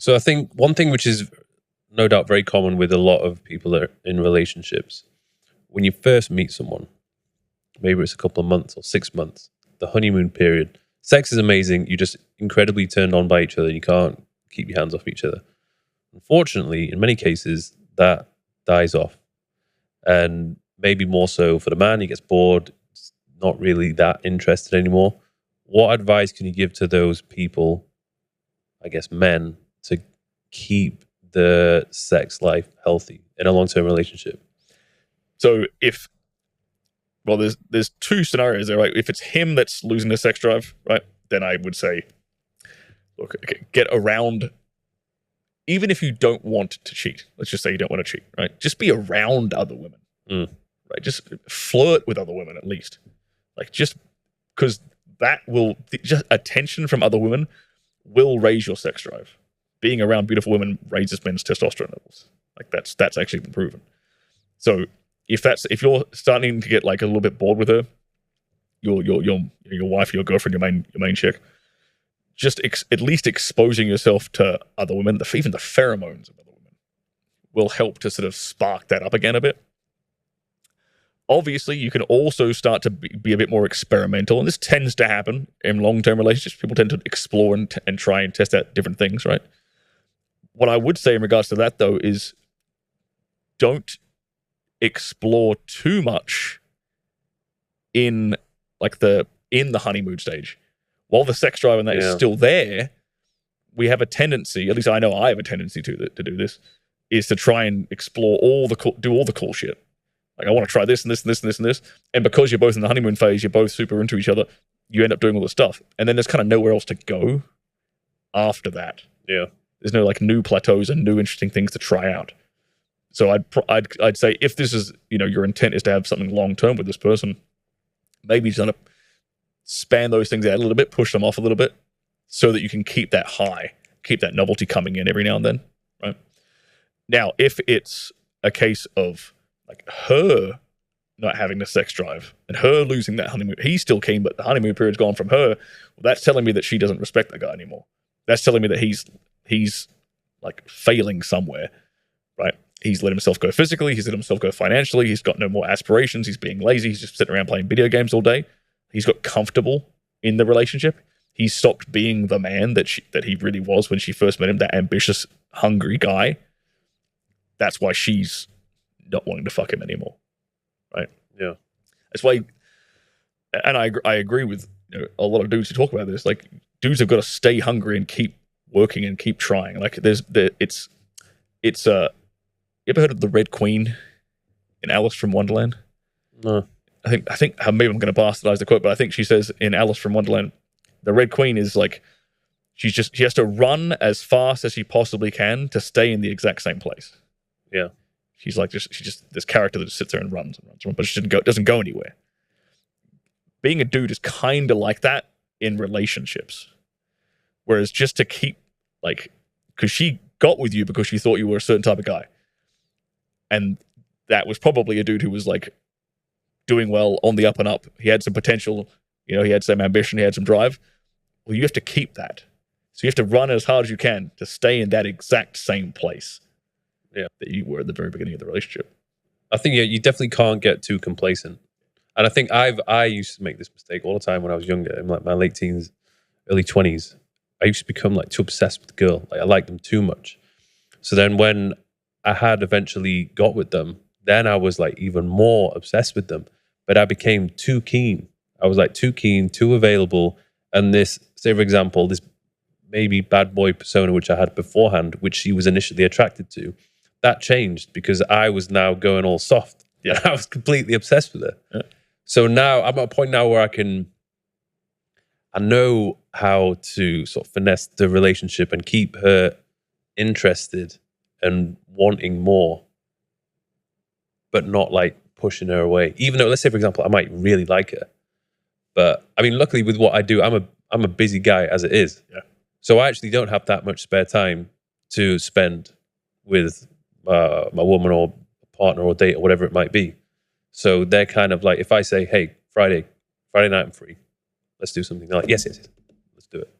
So I think one thing which is no doubt very common with a lot of people that are in relationships, when you first meet someone, maybe it's a couple of months or 6 months, the honeymoon period, sex is amazing. You're just incredibly turned on by each other. You can't keep your hands off each other. Unfortunately, in many cases, that dies off. And maybe more so for the man, he gets bored, not really that interested anymore. What advice can you give to those people, I guess men, to keep the sex life healthy in a long-term relationship? So there's two scenarios there, right? If it's him that's losing the sex drive, right, then I would say, look, okay, get around, even if you don't want to cheat, let's just say you don't want to cheat, right? Just be around other women, right? Just flirt with other women at least. Like, just because that will, just attention from other women will raise your sex drive. Being around beautiful women raises men's testosterone levels. Like, that's actually been proven. So if you're starting to get like a little bit bored with her, your wife, your girlfriend, your main chick, just at least exposing yourself to other women, even the pheromones of other women, will help to sort of spark that up again a bit. Obviously, you can also start to be a bit more experimental, and this tends to happen in long-term relationships. People tend to explore and try and test out different things, right? What I would say in regards to that, though, is don't explore too much in the honeymoon stage. While the sex drive and that is still there, we have a tendency, at least I know I have a tendency to do this, is to try and explore do all the cool shit. Like, I want to try this and this and this and this and this. And because you're both in the honeymoon phase, you're both super into each other, you end up doing all this stuff. And then there's kind of nowhere else to go after that. Yeah. There's no like new plateaus and new interesting things to try out. So I'd say if this is, your intent is to have something long term with this person, maybe trying to span those things out a little bit, push them off a little bit, so that you can keep that high, keep that novelty coming in every now and then, right? Now, if it's a case of like her not having the sex drive and her losing that honeymoon, he's still keen, but the honeymoon period's gone from her, well, that's telling me that she doesn't respect that guy anymore. That's telling me that he's like failing somewhere, right? He's let himself go physically. He's let himself go financially. He's got no more aspirations. He's being lazy. He's just sitting around playing video games all day. He's got comfortable in the relationship. He's stopped being the man that he really was when she first met him, that ambitious, hungry guy. That's why she's not wanting to fuck him anymore, right? Yeah. That's why, and I agree with a lot of dudes who talk about this. Like, dudes have got to stay hungry and keep working and keep trying. Like, it's you ever heard of the Red Queen in Alice from Wonderland? No. I think maybe I'm going to bastardize the quote, but I think she says in Alice from Wonderland, the Red Queen is like, she has to run as fast as she possibly can to stay in the exact same place. Yeah. She's like, she's just this character that just sits there and runs, but she doesn't go anywhere. Being a dude is kind of like that in relationships. Whereas just to keep, like, because she got with you because she thought you were a certain type of guy. And that was probably a dude who was like doing well, on the up and up. He had some potential, he had some ambition, he had some drive. Well, you have to keep that. So you have to run as hard as you can to stay in that exact same place that you were at the very beginning of the relationship. I think you definitely can't get too complacent. And I think I used to make this mistake all the time when I was younger, in like my late teens, early 20s. I used to become like too obsessed with the girl. Like, I liked them too much. So then when I had eventually got with them, then I was like even more obsessed with them. But I became too keen. I was like too keen, too available. And this, say for example, this maybe bad boy persona which I had beforehand, which she was initially attracted to, that changed because I was now going all soft. Yeah. And I was completely obsessed with her. Yeah. So now I'm at a point now where I know how to sort of finesse the relationship and keep her interested and wanting more, but not like pushing her away. Even though, let's say for example, I might really like her, but I mean, luckily with what I do, I'm a busy guy as it is. Yeah. So I actually don't have that much spare time to spend with my woman or partner or date or whatever it might be. So they're kind of like, if I say, hey, Friday night I'm free, let's do something. They're like, yes, let's do it.